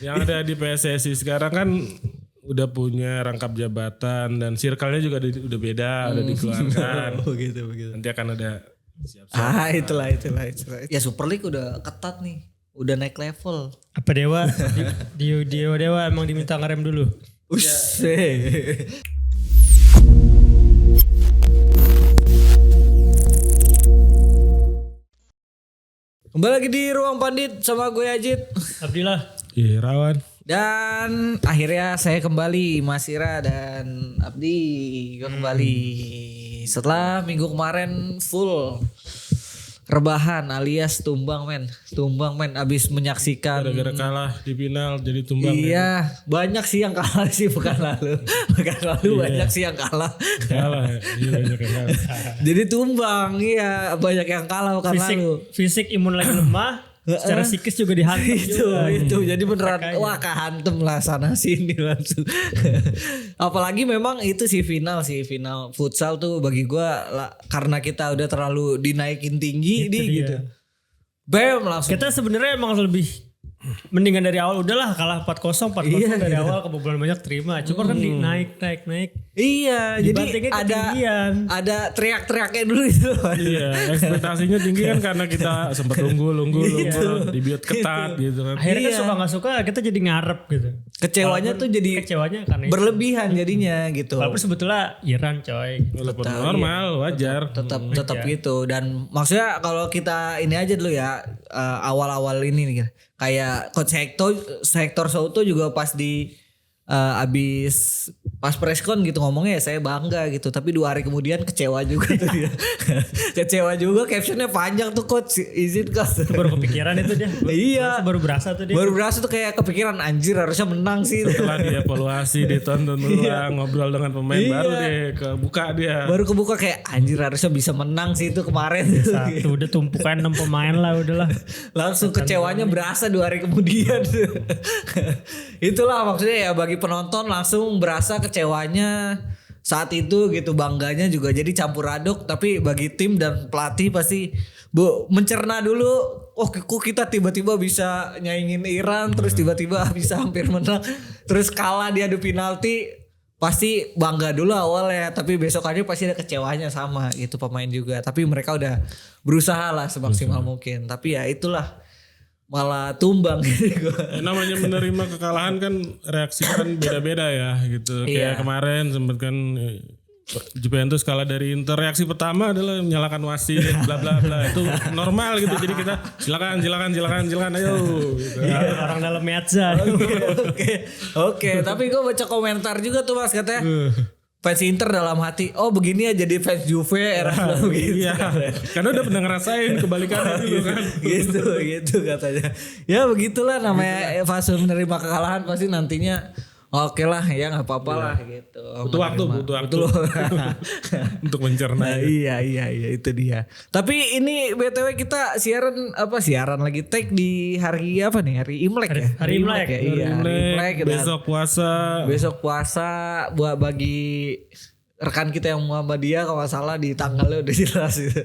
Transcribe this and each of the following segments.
Yang ada di PSSI sekarang kan udah punya rangkap jabatan dan circle-nya juga udah beda, udah dikeluarkan. begitu. Nanti akan ada siap-siap. Itulah. Ya Super League udah ketat nih. Udah naik level. Apa Dewa? Dewa emang diminta ngerem dulu. Kembali lagi di Ruang Pandit sama gue Ajit. Abdillah. Iya, Rawan. Dan akhirnya saya kembali, Mas Ira dan Abdi kembali. Setelah minggu kemarin full rebahan alias tumbang men abis menyaksikan Gara-gara kalah di final jadi tumbang. iya banyak sih yang kalah sih pekan lalu banyak sih yang kalah Banyak yang kalah. jadi tumbang iya banyak yang kalah pekan lalu Fisik imun lagi lemah, secara psikis juga dihantam itu jadi beneran wah kehantem lah sana sini langsung. Apalagi memang itu sih final futsal tuh bagi gua karena kita udah terlalu dinaikin tinggi gitu. Bam langsung. Kita sebenarnya emang lebih mendingan dari awal udahlah kalah 4-0 dari awal kebobolan banyak terima. Cuma kan naik. Iya, jadi ada teriak-teriaknya dulu itu. Iya, ekspektasinya tinggi kan karena kita sempat nunggu dibiut ketat gitu kan. Akhirnya kan suka nggak suka kita jadi ngarep gitu. Kecewanya tuh jadi karena berlebihan jadinya gitu. Walaupun sebetulnya Iran coy. Walaupun normal, wajar. Tetap gitu. Dan maksudnya kalau kita ini aja dulu ya awal-awal ini nih kayak Coach Hector Souto juga pas di abis pas preskon gitu ngomongnya ya saya bangga gitu, tapi 2 hari kemudian kecewa juga tuh dia. Kecewa juga, captionnya panjang tuh coach, izin coach. Baru kepikiran itu dia. Iya. Baru berasa tuh dia. Baru berasa tuh kayak kepikiran anjir harusnya menang sih. Setelah dievaluasi, ditonton ulang, ngobrol dengan pemain baru deh kebuka dia. Baru kebuka kayak anjir harusnya bisa menang sih itu kemarin. Satu udah tumpukan 6 pemain lah udahlah. Langsung kecewanya berasa 2 hari kemudian. Itulah maksudnya ya bagi penonton langsung berasa kecewanya saat itu gitu, bangganya juga jadi campur aduk. Tapi bagi tim dan pelatih pasti mencerna dulu, oh kok kita tiba-tiba bisa nyaingin Iran terus tiba-tiba bisa hampir menang terus kalah di adu penalti, pasti bangga dulu awalnya tapi besokannya pasti ada kecewanya sama gitu pemain juga. Tapi mereka udah berusaha lah semaksimal mungkin, tapi ya itulah malah tumbang gitu. Namanya menerima kekalahan kan reaksi kan beda-beda ya gitu. Kayak kemarin sempat kan Juventus kalah dari Inter, reaksi pertama adalah menyalahkan wasit bla bla bla. Itu normal gitu. Jadi kita silakan ayo gitu. Orang dalam aja. Oke. Tapi gue baca komentar juga tuh Mas katanya fans Inter dalam hati, oh begini ya jadi fans Juve era gitu. Iya. Karena udah pernah ngerasain kebalikannya dulu kan. gitu katanya. Ya begitulah namanya fase menerima kekalahan, pasti nantinya oke lah ya nggak apa-apa lah gitu. Butuh waktu untuk mencerna. Iya itu dia. Tapi ini BTW kita siaran lagi tag di hari apa nih? Hari Imlek ya? Hari Imlek ya. Iya, hari Imlek. Besok puasa buat bagi rekan kita yang Muhammadiyah kalau salah di tanggalnya udah jelas gitu.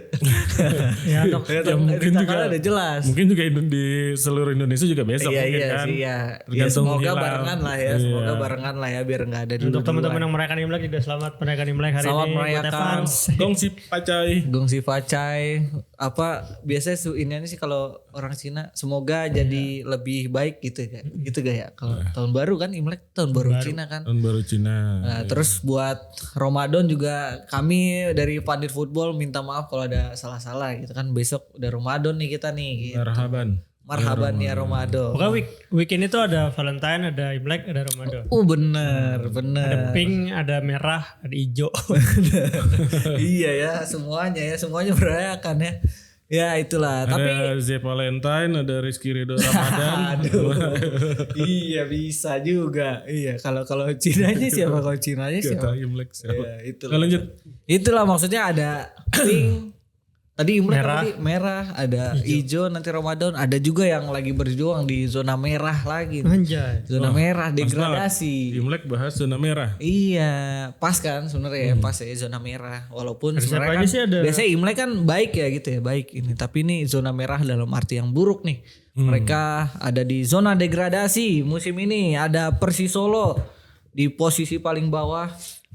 Ya mungkin juga udah jelas. Mungkin juga di seluruh Indonesia juga besok mungkin kan. Iya. Ya semoga barengan lah ya. Semoga barengan lah ya biar enggak ada dulu. Untuk teman-teman yang merayakan Imlek juga selamat merayakan Imlek hari selamat ini. Selamat merayakan. Gongsi Pacai. Apa biasanya ini sih kalau orang Cina semoga jadi lebih baik gitu gak ya. Kalau tahun baru kan Imlek tahun baru Cina kan. Tahun baru Cina. Nah, terus buat Ramadan juga kami dari Pandit Football minta maaf kalau ada salah-salah gitu kan. Besok udah Ramadan nih kita nih gitu. Marhaban ya Ramadan. Pokoknya weekend itu ada Valentine, ada Imlek, ada Ramadan. Bener. Ada pink, ada merah, ada hijau. Iya ya semuanya merayakan ya. Ya itulah. Ada tapi Z Valentine, ada Rizky Ridho Ramadan. Aduh. Iya bisa juga. Iya kalau Cinanya siapa? Kalau Cinanya siapa? Imlek siapa? Ya, itulah maksudnya ada pink, Tadi Imlek Merah. tadi merah, ada hijau nanti Ramadan, ada juga yang lagi berjuang di zona merah lagi. Anjay. Zona merah degradasi. Imlek bahas zona merah. Iya, pas kan sebenarnya ya, pas ya zona merah. Walaupun Harusnya sebenarnya apa kan aja sih ada- biasanya Imlek kan baik ya gitu ya, baik ini. Tapi ini zona merah dalam arti yang buruk nih. Mereka ada di zona degradasi musim ini. Ada Persis Solo di posisi paling bawah.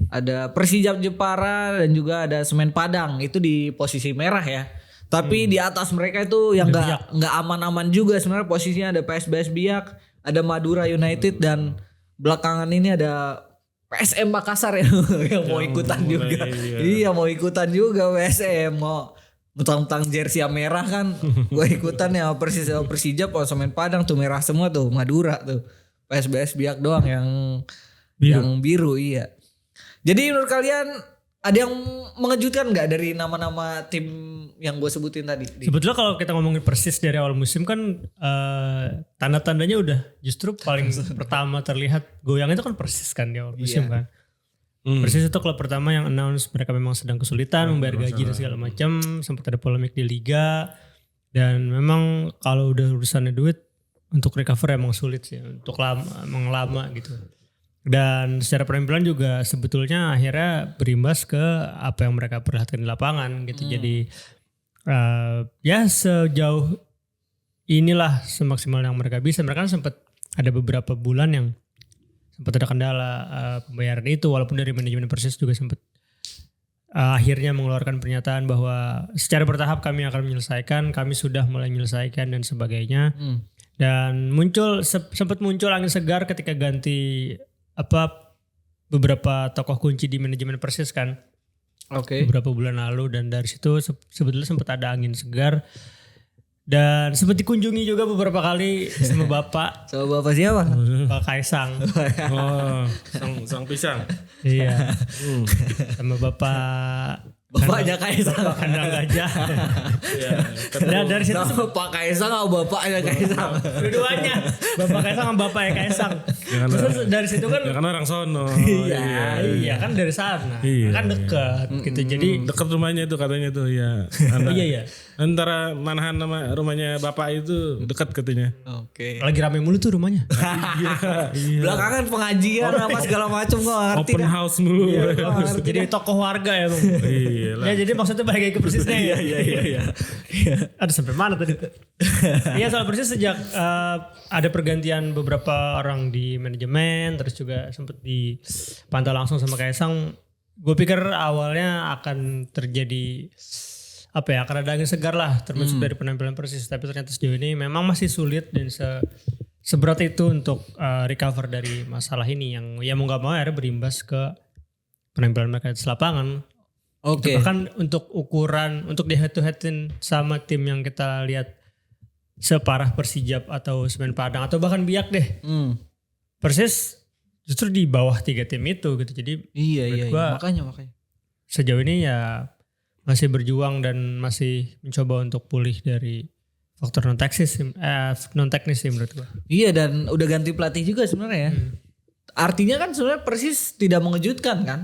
Ada Persijap Jepara dan juga ada Semen Padang itu di posisi merah ya. Tapi di atas mereka itu yang nggak aman-aman juga sebenarnya posisinya ada PSBS Biak, ada Madura United dan belakangan ini ada PSM Makassar ya yang mau ikutan juga. Iya mau ikutan juga PSM mau mentang-mentang jersey yang merah kan gue ikutan ya Persijap kalau Semen Padang tuh merah semua tuh Madura tuh PSBS Biak doang yang biru iya. Jadi menurut kalian ada yang mengejutkan nggak dari nama-nama tim yang gue sebutin tadi? Sebetulnya kalau kita ngomongin Persis dari awal musim kan tanda-tandanya udah justru paling pertama terlihat goyang itu kan Persis kan di awal musim kan. Persis itu klub pertama yang announce mereka memang sedang kesulitan membayar gaji dan segala macam, sempat ada polemik di liga dan memang kalau udah urusannya duit untuk recover emang sulit sih, untuk lama gitu. Dan secara penampilan juga sebetulnya akhirnya berimbas ke apa yang mereka perlihatkan di lapangan gitu. Jadi ya sejauh inilah semaksimal yang mereka bisa. Mereka kan sempat ada beberapa bulan yang sempat ada kendala pembayaran itu, walaupun dari manajemen Persis juga sempat akhirnya mengeluarkan pernyataan bahwa secara bertahap kami akan menyelesaikan, kami sudah mulai menyelesaikan dan sebagainya. Dan sempat muncul angin segar ketika ganti beberapa tokoh kunci di manajemen Persis kan. Oke. Beberapa bulan lalu dan dari situ sebetulnya sempat ada angin segar dan sempat dikunjungi juga beberapa kali sama Bapak Coba Bapak siapa? Pak Kaisang. Oh, sang pisang. Iya. Sama Bapak Bapaknya Kaisang. Bapak Kandang Gajah. Iya, Dan dari situ Sama Pak Kaisang atau bapaknya Kaisang? dua-duanya Bapak Kaisang sama Bapaknya Kaisang. Terus dari situ kan ya kan orang sono. iya kan dari sana. Iya. Kan dekat gitu. Jadi Dekat rumahnya itu katanya tuh ya. iya. Antara Manahan sama rumahnya bapak itu dekat katanya. Oke. Lagi rame mulu tuh rumahnya. Belakangan pengajian apa segala macam kok ngerti Open dah. house mulu. Jadi tokoh warga ya Bang. Iya lah. Ya jadi maksudnya balik lagi ke Persisnya ya. Iya. Aduh sampai mana tadi? Iya soal Persis sejak ada pergantian beberapa orang di manajemen, terus juga sempat dipantau langsung sama Kaisang. Gue pikir awalnya akan terjadi akan ada angin segar lah termasuk dari penampilan Persis. Tapi ternyata sejauh ini memang masih sulit dan seberat itu untuk recover dari masalah ini yang ya mau gak mau akhirnya berimbas ke penampilan mereka di lapangan. Oke. Bahkan untuk ukuran, untuk di head to headin sama tim yang kita lihat separah Persijap atau Semen Padang atau bahkan Biak deh. Persis justru di bawah 3 tim itu gitu. Jadi Iya. gua- Makanya. sejauh ini ya masih berjuang dan masih mencoba untuk pulih dari faktor non teknis sih menurut gua. Iya dan udah ganti pelatih juga sebenarnya ya. Artinya kan sebenarnya Persis tidak mengejutkan kan.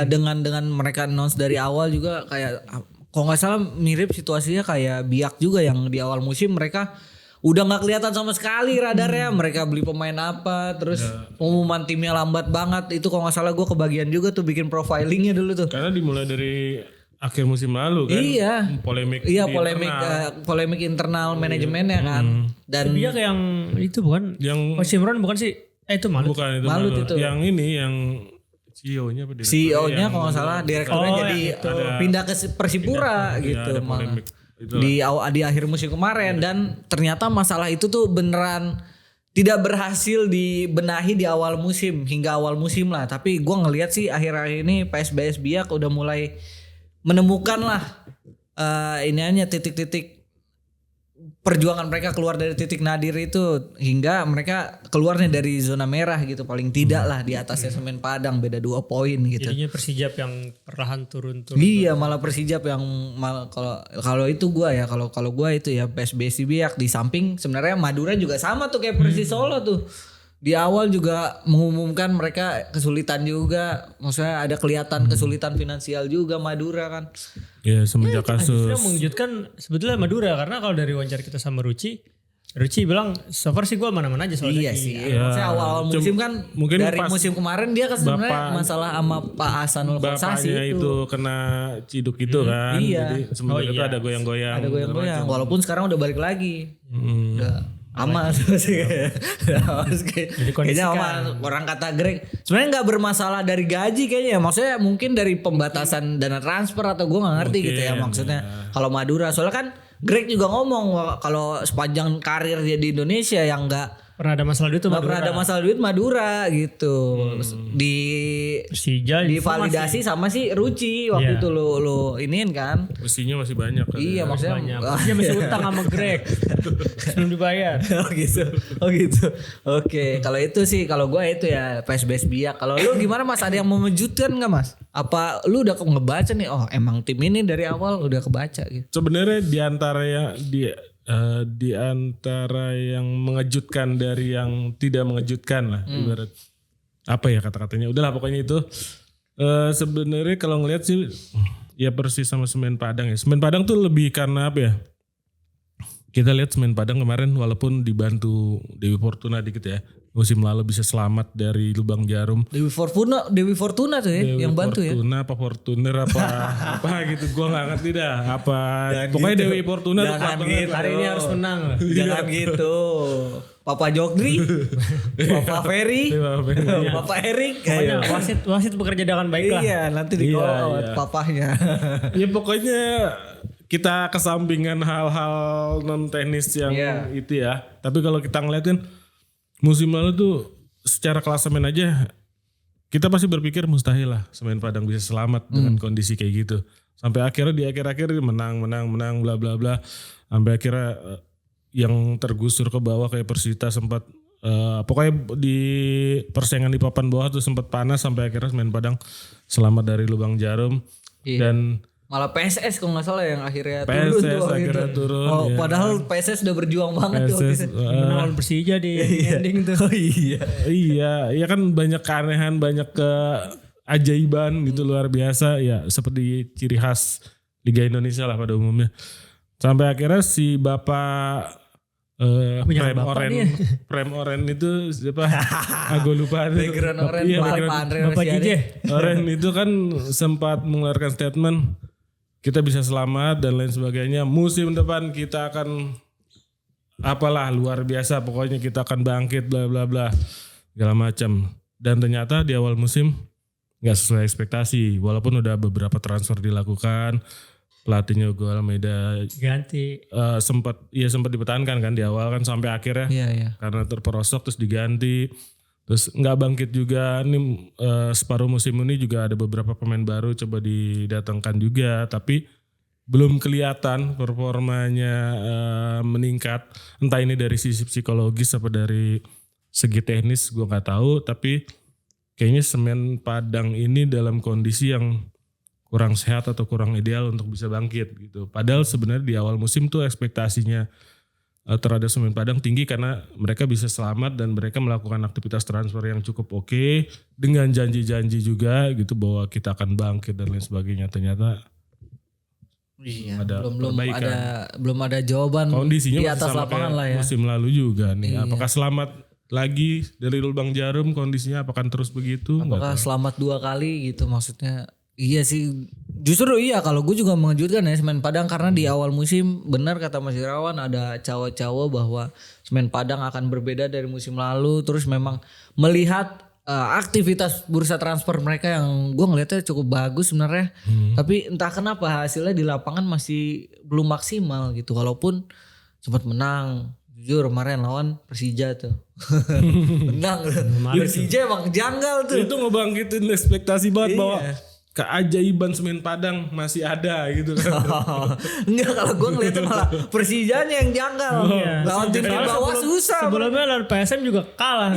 Dengan mereka announce dari awal juga kayak kalau nggak salah mirip situasinya kayak Biak juga yang di awal musim mereka udah nggak kelihatan sama sekali radarnya. Mereka beli pemain apa terus pengumuman timnya lambat banget. Itu kalau nggak salah gue kebagian juga tuh bikin profilingnya dulu tuh. Karena dimulai dari akhir musim lalu kan. Iya. Polemik. Iya di internal. polemik internal manajemennya kan. Dan Biak yang itu bukan Yang Simron bukan sih? Itu malu. bukan itu Malut malu. itu. Yang ini yang CEO-nya apa CEO-nya kalau nggak salah direkturnya Oh, jadi yang itu. pindah ke Persipura gitu ada malah. polemik. Itulah. Di akhir musim kemarin dan ternyata masalah itu tuh beneran tidak berhasil dibenahi di awal musim hingga awal musim lah. Tapi gue ngelihat sih akhir-akhir ini PSBS Biak udah mulai menemukan lah iniannya titik-titik perjuangan mereka keluar dari titik nadir itu hingga mereka keluarnya dari zona merah gitu paling tidak lah di atasnya Semen Padang beda 2 poin gitu. Jadinya Persijap yang perlahan turun. Iya malah Persijap yang kalau itu gua ya kalau gua itu ya PSBS Biak di samping sebenarnya Madura juga sama tuh kayak Persis Solo tuh di awal juga mengumumkan mereka kesulitan juga. Maksudnya ada kelihatan kesulitan finansial juga Madura kan. Ya semenjak kasus. Yang mengejutkan sebetulnya Madura karena kalau dari wawancara kita sama Ruci bilang so far sih gue mana-mana aja soalnya. Iya sih. Maksudnya awal musim kan mungkin dari pas musim kemarin dia kan sebenarnya masalah sama Pak Hasanul Kossasi bapaknya itu kena ciduk itu kan. Iya. Jadi semenjak itu ada goyang-goyang. Ada goyang-goyang. Walaupun sekarang udah balik lagi. Udah aman sih. Kayaknya aman. Orang kata Greg sebenarnya nggak bermasalah dari gaji kayaknya. Maksudnya mungkin dari pembatasan dana transfer atau gue nggak ngerti gitu ya maksudnya. Kalau Madura soalnya kan Greg juga ngomong kalau sepanjang karir dia di Indonesia yang nggak pernah ada masalah duit tuh Madura. Pernah ada masalah duit Madura gitu. Di Persija divalidasi sama si Ruci waktu itu lo iniin kan. Mestinya masih banyak kan. Iya maksudnya dia masih utang sama Greg sebelum dibayar. Oh gitu. Oke, kalau itu sih kalau gue itu ya PSBS biak. Kalau lu gimana Mas? Ada yang mengejutkan nggak Mas? Apa lu udah ngebaca nih? Oh emang tim ini dari awal udah kebaca gitu. Sebenarnya di antara yang mengejutkan dari yang tidak mengejutkan lah ibarat apa ya kata-katanya udahlah pokoknya itu sebenarnya kalau ngelihat sih ya Persis sama Semen Padang ya. Semen Padang tuh lebih karena apa ya, kita lihat Semen Padang kemarin walaupun dibantu Dewi Fortuna dikit ya, musim lalu bisa selamat dari lubang jarum. Dewi Fortuna tuh ya Dewi yang bantu ya. Fortuna apa Fortuner apa gitu gua nggak ngerti dah apa. Pokoknya gitu. Dewi Fortuna tuh Jangan gitu. Hari ini harus menang. Jangan gitu. Papa Jogri, Papa Ferry, Papa Erik. Pokoknya wasit bekerja dengan baik lah. Iya, nanti di-call papahnya. Ya pokoknya kita kesampingan hal-hal non teknis yang itu ya. Tapi kalau kita ngeliat kan musim lalu tuh secara klasemen aja kita pasti berpikir mustahil lah Semen Padang bisa selamat dengan kondisi kayak gitu. Sampai akhirnya di akhir-akhir menang bla bla bla. Sampai akhirnya yang tergusur ke bawah kayak Persita sempat pokoknya di persaingan di papan bawah tuh sempat panas sampai akhirnya Semen Padang selamat dari lubang jarum. Dan malah PSS kalau nggak salah yang akhirnya turun. Oh, ya. Padahal PSS udah berjuang banget tuh. Menang Persija di ending tuh. Oh iya kan banyak keanehan, banyak keajaiban gitu luar biasa ya seperti ciri khas Liga Indonesia lah pada umumnya. Sampai akhirnya si Bapak Prem Oren itu siapa? Aku lupa. Background Oren Bapak Jije. Oren itu kan sempat mengeluarkan statement kita bisa selamat dan lain sebagainya. Musim depan kita akan apalah luar biasa. Pokoknya kita akan bangkit bla bla bla segala macam. Dan ternyata di awal musim nggak sesuai ekspektasi. Walaupun udah beberapa transfer dilakukan. Pelatihnya Hugo Almeida ganti sempat dipertahankan kan di awal kan sampai akhirnya karena terperosok terus diganti terus nggak bangkit juga. Ini separuh musim ini juga ada beberapa pemain baru coba didatangkan juga tapi belum kelihatan performanya meningkat, entah ini dari sisi psikologis apa dari segi teknis gue nggak tahu, tapi kayaknya Semen Padang ini dalam kondisi yang kurang sehat atau kurang ideal untuk bisa bangkit gitu. Padahal sebenarnya di awal musim tuh ekspektasinya terhadap Semen Padang tinggi karena mereka bisa selamat dan mereka melakukan aktivitas transfer yang cukup oke dengan janji-janji juga gitu bahwa kita akan bangkit dan lain sebagainya. Ternyata belum ada jawaban kondisinya di atas lapangan lah ya. Musim lalu juga nih. Apakah selamat lagi dari lubang jarum kondisinya akan terus begitu? Apakah selamat 2 kali gitu maksudnya? Iya sih, justru iya kalau gue juga mengejutkan ya Semen Padang karena di awal musim benar kata Mas Irawan ada cawa-cawa bahwa Semen Padang akan berbeda dari musim lalu. Terus memang melihat aktivitas bursa transfer mereka yang gue ngeliatnya cukup bagus sebenarnya. Tapi entah kenapa hasilnya di lapangan masih belum maksimal gitu. Walaupun sempat menang. Jujur kemarin lawan Persija tuh. Menang. Persija emang janggal tuh. Itu ngebangkitin ekspektasi banget bahwa keajaiban Semen Padang masih ada gitu kan. Enggak, kalau gue ngeliatnya malah Persijanya yang janggal. Lawan tim di bawah susah. Sebelumnya lawan PSM juga kalah.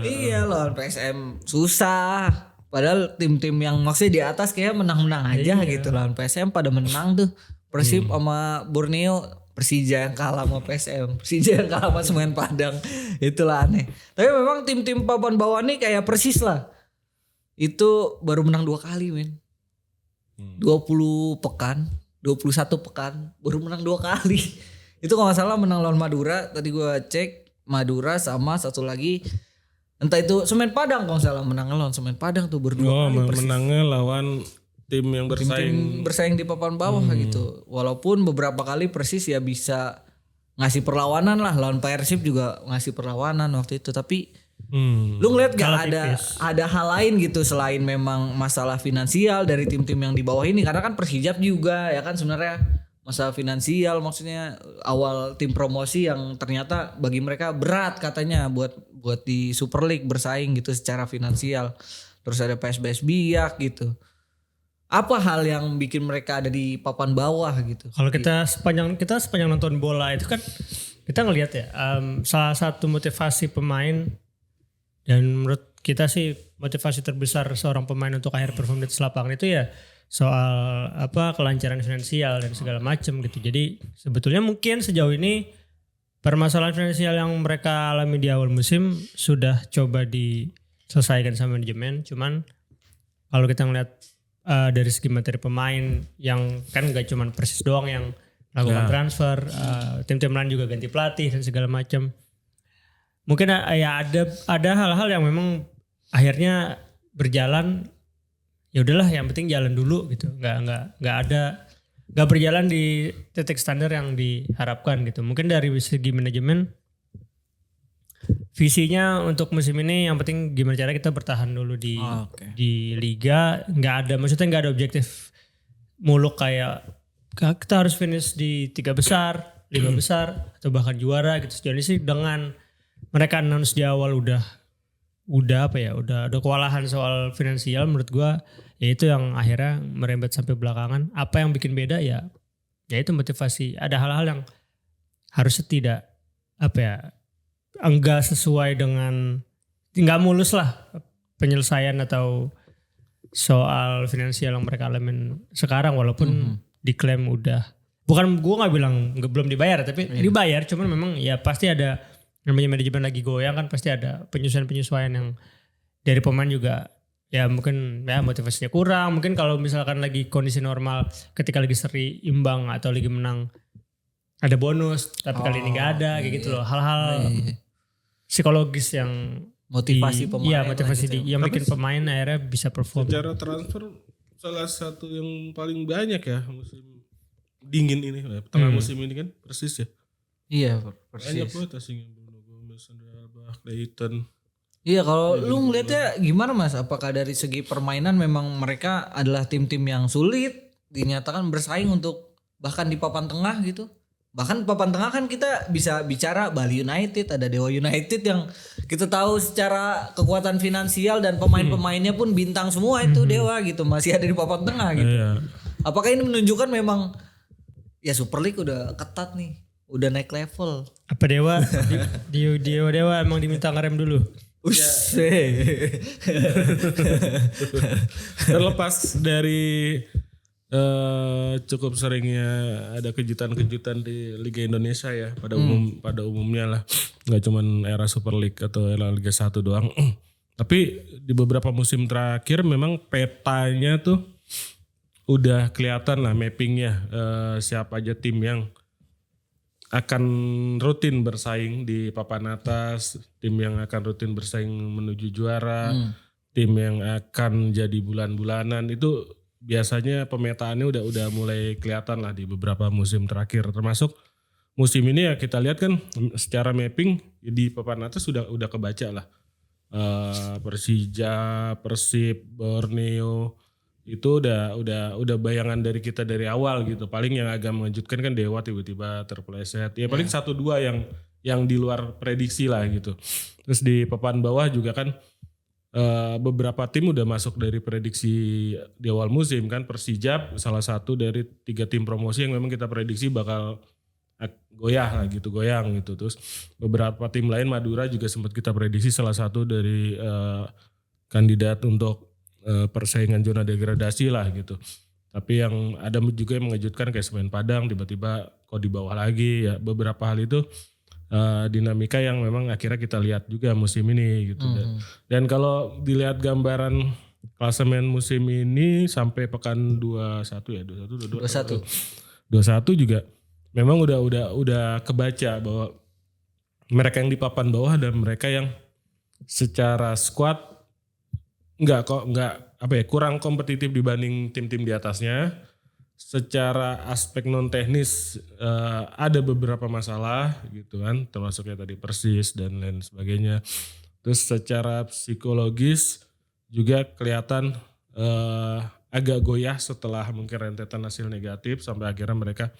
Iya lawan PSM susah. Padahal tim-tim yang maksudnya di atas kayak menang-menang aja gitu. Lawan PSM pada menang tuh. Persib sama Borneo Persija yang kalah sama PSM, Persija yang kalah sama Semen Padang. Itulah aneh. Tapi memang tim-tim papan bawah nih kayak Persis lah. Itu baru menang 2 kali men. 21 pekan baru menang 2 kali. Itu kalau gak salah menang lawan Madura. Tadi gue cek Madura sama satu lagi. Entah itu Semen Padang kalau gak salah menang lawan Semen Padang tuh berdua kali. Menangnya lawan tim yang bersaing. Tim bersaing di papan bawah gitu. Walaupun beberapa kali Persis ya bisa ngasih perlawanan lah. Lawan Persib juga ngasih perlawanan waktu itu. Tapi lu ngeliat gak ada hal lain gitu selain memang masalah finansial dari tim-tim yang di bawah ini. Karena kan Persijap juga ya kan sebenarnya masalah finansial, maksudnya awal tim promosi yang ternyata bagi mereka berat katanya buat di Super League bersaing gitu secara finansial. Terus ada PSBS Biak gitu. Apa hal yang bikin mereka ada di papan bawah gitu? Kalau kita sepanjang nonton bola itu kan kita ngelihat ya salah satu motivasi pemain, dan menurut kita sih motivasi terbesar seorang pemain untuk akhir perform di atas lapangan itu ya soal kelancaran finansial dan segala macam gitu. Jadi sebetulnya mungkin sejauh ini permasalahan finansial yang mereka alami di awal musim sudah coba diselesaikan sama manajemen. Cuman kalau kita ngeliat dari segi materi pemain yang kan gak cuman Persis doang yang lakukan transfer, tim-tim lain juga ganti pelatih dan segala macam. Mungkin ya ada hal-hal yang memang akhirnya berjalan, ya udahlah yang penting jalan dulu gitu. Nggak berjalan di titik standar yang diharapkan gitu. Mungkin dari segi manajemen visinya untuk musim ini yang penting gimana cara kita bertahan dulu di liga. Maksudnya nggak ada objektif muluk kayak kita harus finish di 3 besar, 5 besar atau bahkan juara gitu. Sejauh ini sih dengan mereka announce di awal udah kewalahan soal finansial, menurut gua ya itu yang akhirnya merembet sampai belakangan. Apa yang bikin beda ya itu motivasi. Ada hal-hal yang harusnya tidak enggak sesuai dengan, nggak mulus lah penyelesaian atau soal finansial yang mereka alamin sekarang, walaupun diklaim udah, bukan gue nggak bilang belum dibayar, tapi dibayar, cuman memang ya pasti ada namanya manajemen lagi goyang kan, pasti ada penyesuaian yang dari pemain juga ya mungkin ya motivasinya kurang. Mungkin kalau misalkan lagi kondisi normal ketika lagi seri imbang atau lagi menang ada bonus, tapi kali ini nggak ada kayak gitu loh, hal-hal psikologis yang motivasi pemain. Iya, motivasi yang bikin pemain akhirnya bisa perform. Secara transfer salah satu yang paling banyak ya musim dingin ini, tengah musim ini kan Persis ya. Iya, Persis. Banyak banget asing, Bruno Gomez, Andrea Bach, Dayton. Iya, kalau lu ngeliatnya gimana Mas? Apakah dari segi permainan memang mereka adalah tim-tim yang sulit dinyatakan bersaing untuk bahkan di papan tengah gitu? Bahkan papan tengah kan kita bisa bicara Bali United, ada Dewa United yang kita tahu secara kekuatan finansial dan pemain-pemainnya pun bintang semua itu Dewa gitu, masih ada di papan tengah gitu. Apakah ini menunjukkan memang ya Super League udah ketat nih, udah naik level? Apa Dewa Dewa emang diminta ngerem dulu? Terlepas dari cukup seringnya ada kejutan-kejutan di Liga Indonesia ya pada umumnya lah, nggak cuman era Super League atau era Liga 1 doang. Tapi di beberapa musim terakhir memang petanya tuh udah kelihatan lah mappingnya, siapa aja tim yang akan rutin bersaing di papan atas, tim yang akan rutin bersaing menuju juara, tim yang akan jadi bulan-bulanan. Itu biasanya pemetaannya udah mulai kelihatan lah di beberapa musim terakhir, termasuk musim ini ya kita lihat kan secara mapping di papan atas udah kebaca lah. Persija, Persib, Borneo itu udah bayangan dari kita dari awal gitu. Paling yang agak mengejutkan kan Dewa tiba-tiba terpeleset. Ya paling 1-2 yang di luar prediksi lah gitu. Terus di papan bawah juga kan beberapa tim udah masuk dari prediksi di awal musim kan. Persija salah satu dari 3 tim promosi yang memang kita prediksi bakal goyang gitu. Terus beberapa tim lain, Madura juga sempat kita prediksi salah satu dari kandidat untuk persaingan zona degradasi lah gitu. Tapi yang ada juga yang mengejutkan kayak Semen Padang tiba-tiba kok di bawah lagi ya, beberapa hal itu dinamika yang memang akhirnya kita lihat juga musim ini gitu. Dan kalau dilihat gambaran klasemen musim ini sampai pekan 21 ya, 21 juga memang udah kebaca bahwa mereka yang di papan bawah dan mereka yang secara squad kurang kompetitif dibanding tim-tim di atasnya. Secara aspek non teknis ada beberapa masalah gitu kan, termasuknya tadi Persis dan lain sebagainya. Terus secara psikologis juga kelihatan agak goyah setelah mungkin rentetan hasil negatif sampai akhirnya mereka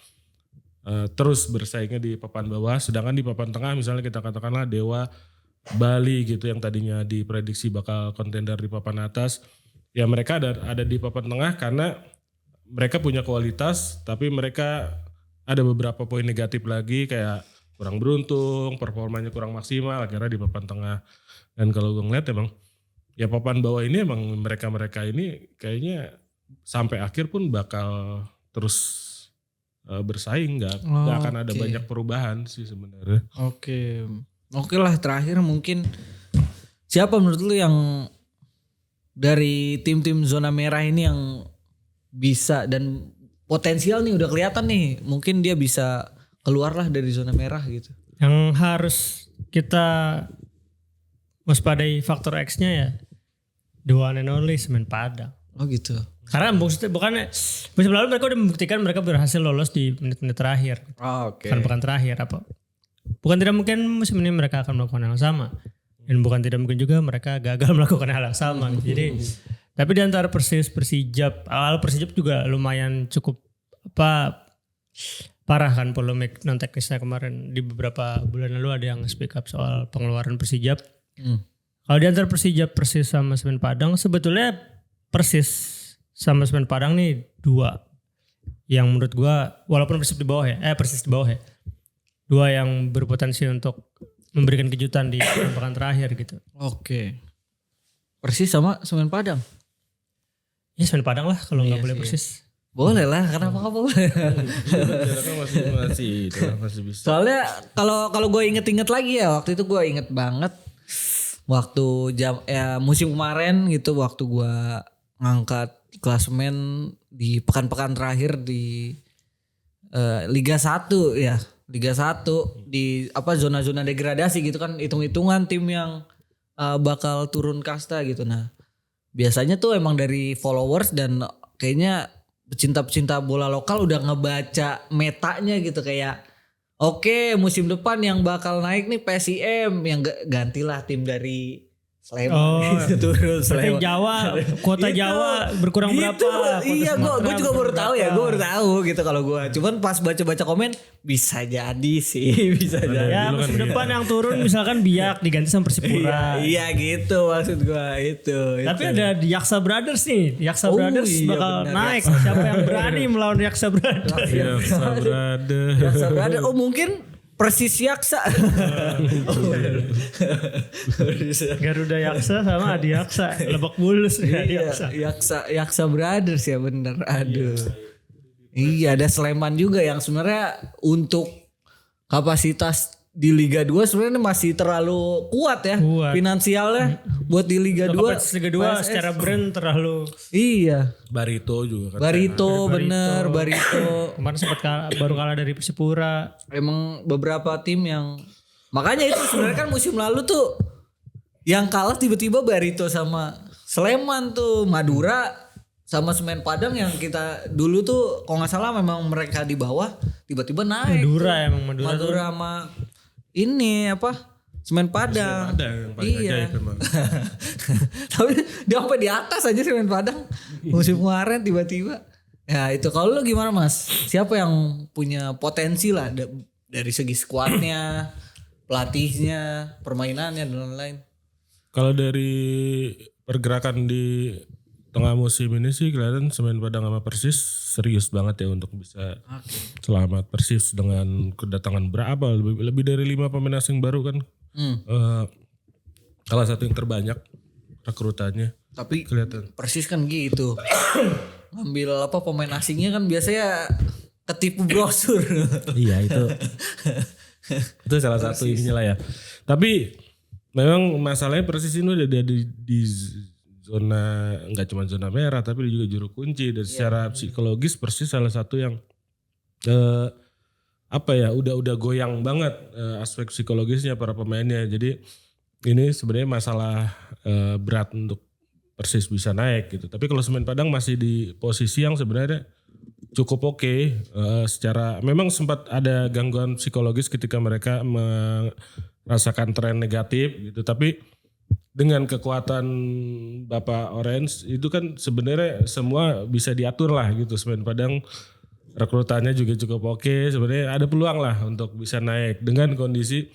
terus bersaingnya di papan bawah. Sedangkan di papan tengah misalnya kita katakanlah Dewa, Bali gitu yang tadinya diprediksi bakal kontender di papan atas, ya mereka ada di papan tengah karena mereka punya kualitas, tapi mereka ada beberapa poin negatif lagi kayak kurang beruntung, performanya kurang maksimal, akhirnya di papan tengah. Dan kalau gue ngeliat emang ya papan bawah ini emang mereka ini kayaknya sampai akhir pun bakal terus bersaing, nggak akan ada banyak perubahan sih sebenarnya. Oke lah, terakhir mungkin siapa menurut lu yang dari tim-tim zona merah ini yang bisa dan potensial nih udah kelihatan nih, mungkin dia bisa keluarlah dari zona merah gitu. Yang harus kita waspadai faktor X-nya ya the one and only Semen Padang. Oh gitu. Karena bukan musim lalu mereka udah membuktikan mereka berhasil lolos di menit-menit terakhir. Pekan terakhir apa? Bukan tidak mungkin musim ini mereka akan melakukan hal yang sama. Dan bukan tidak mungkin juga mereka gagal melakukan hal yang sama. Jadi tapi di antara Persijap, awal Persijap juga lumayan cukup parah kan polemik non teknisnya kemarin. Di beberapa bulan lalu ada yang speak up soal pengeluaran Persijap. Kalau di antara Persijap, Persis sama Semen Padang, sebetulnya Persis sama Semen Padang nih dua yang menurut gua walaupun Persis di bawah ya, dua yang berpotensi untuk memberikan kejutan di pekan terakhir gitu. Oke. Persis sama Semen Padang. Ya Semen Padang lah kalau nggak boleh Persis. Boleh lah, kenapa nggak boleh? masih bisa. Soalnya kalau gue inget-inget lagi ya, waktu itu gue inget banget waktu musim kemarin gitu, waktu gue ngangkat klasemen di pekan-pekan terakhir di Liga 1 ya. Liga 1 di zona-zona degradasi gitu kan, hitung-hitungan tim yang bakal turun kasta gitu. Nah, biasanya tuh emang dari followers dan kayaknya pecinta-pecinta bola lokal udah ngebaca metanya gitu, kayak oke, musim depan yang bakal naik nih PSIM, yang gantilah tim dari Sleman gitu, turun Sleman. Kuota Jawa berkurang gitu, berapa? Iya, gue juga baru tahu ya, gue baru tahu gitu kalau gue. Cuman pas baca-baca komen bisa jadi sih, bisa jadi. Ya musim depan yang turun misalkan Biak diganti sama Persipura. Iya gitu maksud gue itu. Tapi ada di Yaksa Brothers nih, Yaksa Brothers bakal naik. Siapa yang berani melawan Yaksa Brothers? Yaksa Brothers. Oh mungkin Persis Yaksa. Garuda Yaksa sama Adi Yaksa, Lebak Bulus Yaksa Brothers ya bener. Aduh. Iya, ada Sleman juga yang sebenarnya untuk kapasitas di Liga 2 sebenarnya masih terlalu kuat ya finansialnya buat di Liga 2. Kapasitas Liga 2 secara brand terlalu. Iya. Barito juga kan. Barito. Kemarin sempat baru kalah dari Persipura. Emang beberapa tim yang makanya itu sebenarnya kan musim lalu tuh yang kalah tiba-tiba Barito sama Sleman tuh, Madura sama Semen Padang yang kita dulu tuh kalau nggak salah memang mereka di bawah tiba-tiba naik. Madura sama ini Semen Padang. Iya. Tapi dia sampai di atas aja Semen Padang musim kemarin tiba-tiba. Ya itu kalau lu gimana Mas? Siapa yang punya potensi lah dari segi skuadnya, pelatihnya, permainannya dan lain-lain? Kalau dari pergerakan di tengah musim ini sih kelihatan Semen Padang sama Persis serius banget ya untuk bisa selamat. Persis dengan kedatangan berapa lebih dari 5 pemain asing baru kan. Salah satu yang terbanyak rekrutannya. Tapi kelihatan. Persis kan gitu. ngambil apa pemain asingnya kan biasanya ketipu brosur. Iya itu salah satu ininya lah ya. Tapi memang masalahnya Persis ini udah di zona, nggak cuma zona merah tapi juga juru kunci, dan secara psikologis Persis salah satu yang udah goyang banget aspek psikologisnya para pemainnya. Jadi ini sebenarnya masalah berat untuk Persis bisa naik gitu. Tapi kalau Semen Padang masih di posisi yang sebenarnya cukup oke. Secara memang sempat ada gangguan psikologis ketika mereka merasakan tren negatif gitu. Tapi dengan kekuatan Bapak Orange itu kan sebenarnya semua bisa diatur lah gitu. Semen Padang rekrutannya juga cukup oke. Sebenarnya ada peluang lah untuk bisa naik dengan kondisi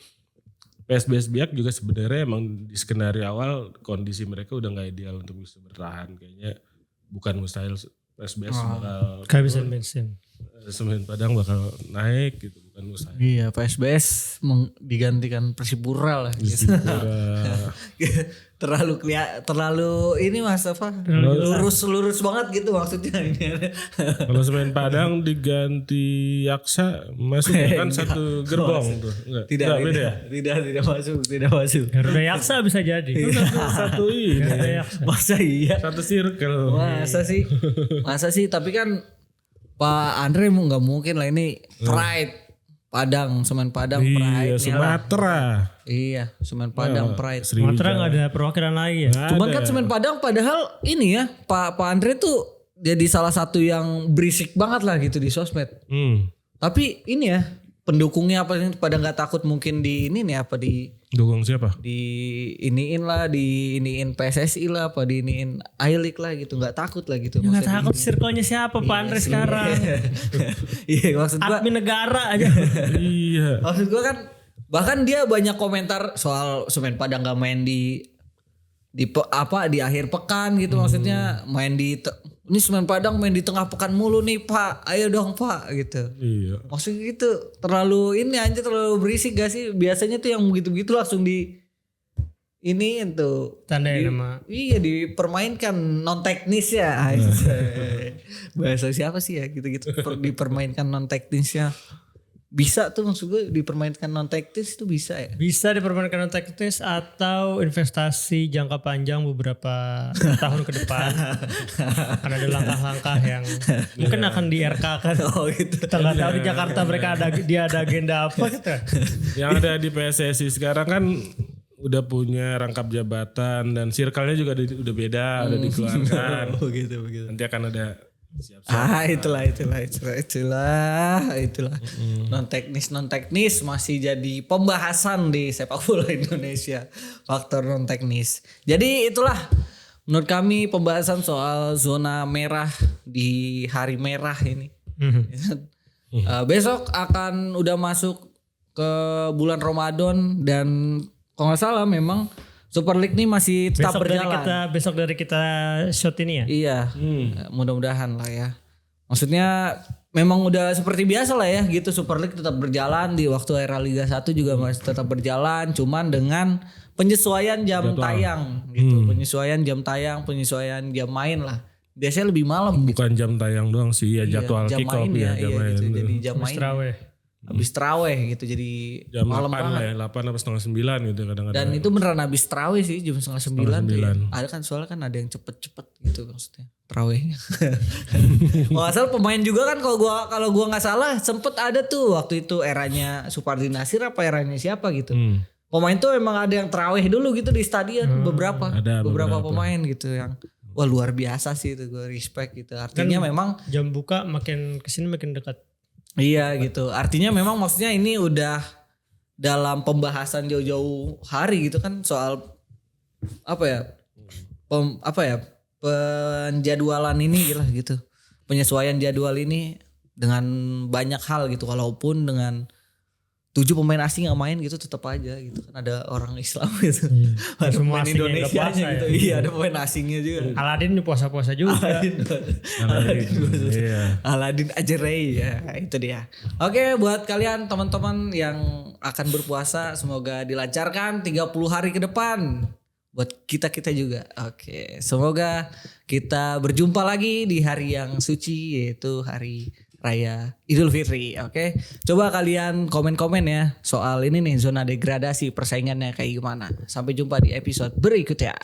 PSBS Biak juga sebenarnya emang di skenario awal kondisi mereka udah nggak ideal untuk bisa bertahan. Kayaknya bukan mustahil PSBS bakal kehabisan bensin. Semen Padang bakal naik gitu, bukan mustahil. Iya, PSBS digantikan Persipura lah. Gitu. terlalu ini Mas apa? Lurus banget gitu maksudnya ini. Kalau Semen Padang diganti Yaksa masuk kan satu gerbong tuh. Tidak masuk. Garuda Yaksa bisa jadi. Satu ini. Masa iya? Satu circle. Masa sih? Tapi kan Pak Andre nggak mungkin lah ini Pride. Padang, Semen Padang Pride. Iya, Sumatera. Iya, Semen Padang Pride. Sumatera nggak ada perwakilan lagi ya. Cuman kan Semen Padang padahal ini ya Pak Andre tuh jadi salah satu yang berisik banget lah gitu di sosmed. Tapi ini ya pendukungnya apa pada nggak takut mungkin di ini nih apa di dukung siapa? Di iniin PSSI lah apa di iniin I-League lah gitu, nggak takut lah gitu. Nggak takut circle-nya siapa Pak Andre sekarang? Iya maksud gua admin negara aja. Iya. Maksud gua kan bahkan dia banyak komentar soal Semen Padang nggak main di akhir pekan gitu, maksudnya main ini Semen Padang main di tengah pekan mulu nih Pak, ayo dong Pak gitu. Iya. Maksudnya gitu terlalu berisik gak sih? Biasanya tuh yang begitu-begitu langsung di ini itu Tandain nama. Iya dipermainkan non teknis ya. Bahasa siapa sih ya gitu-gitu dipermainkan non teknisnya. Bisa tuh maksud gue dipermainkan non teknis itu bisa ya? Bisa dipermainkan non teknis atau investasi jangka panjang beberapa tahun ke depan. Akan ada langkah-langkah yang mungkin akan di RK kan. Oh gitu. Kita nggak tahu di Jakarta mereka ada agenda apa gitu. Yang ada di PSSI sekarang kan udah punya rangkap jabatan dan circle-nya juga udah beda, udah dikeluarkan. Begitu. Nanti akan ada Itulah. Non teknis masih jadi pembahasan di sepak bola Indonesia, faktor non teknis. Jadi itulah menurut kami pembahasan soal zona merah di hari merah ini. Besok akan udah masuk ke bulan Ramadan dan kalau nggak salah memang Super League ini masih tetap berjalan. Besok dari kita shot ini ya? Iya, mudah-mudahan lah ya. Maksudnya memang udah seperti biasa lah ya gitu, Super League tetap berjalan di waktu era Liga 1 juga masih tetap berjalan, cuman dengan penyesuaian jam tayang gitu, penyesuaian jam tayang, penyesuaian jam main lah. Biasanya lebih malam. Bukan jam tayang doang sih, ya jadwal jam kick-off main ya, jam main. Gitu, jadi jam main. Habis terawih gitu, jadi jam malam 8 banget. lah ya, 8 atau setengah 9 gitu kadang-kadang. Dan itu beneran habis terawih sih jam setengah 9 tuh ya. Ada kan soalnya kan ada yang cepet-cepet gitu maksudnya terawihnya. Kalau nggak salah pemain juga kan kalau gua nggak salah sempet ada tuh waktu itu eranya Supardi Nasir apa eranya siapa gitu. Pemain tuh emang ada yang terawih dulu gitu di stadion beberapa pemain gitu yang wah luar biasa sih itu, gue respect gitu. Artinya kan memang jam buka makin kesini makin dekat. Iya gitu. Artinya memang maksudnya ini udah dalam pembahasan jauh-jauh hari gitu kan soal penjadwalan ini gitu. Penyesuaian jadwal ini dengan banyak hal gitu. Walaupun dengan 7 pemain asing yang main gitu tetap aja gitu kan ada orang Islam gitu. Ada pemain Indonesia gitu. Ya. Iya, ada pemain asingnya juga. Aladin puasa-puasa juga. Aladin Ajerei ya, itu dia. Oke, buat kalian teman-teman yang akan berpuasa semoga dilancarkan 30 hari ke depan. buat kita juga. Oke, semoga kita berjumpa lagi di hari yang suci, yaitu hari Raya Idul Fitri. Oke, coba kalian komen-komen ya soal ini nih, zona degradasi persaingannya kayak gimana. Sampai jumpa di episode berikutnya.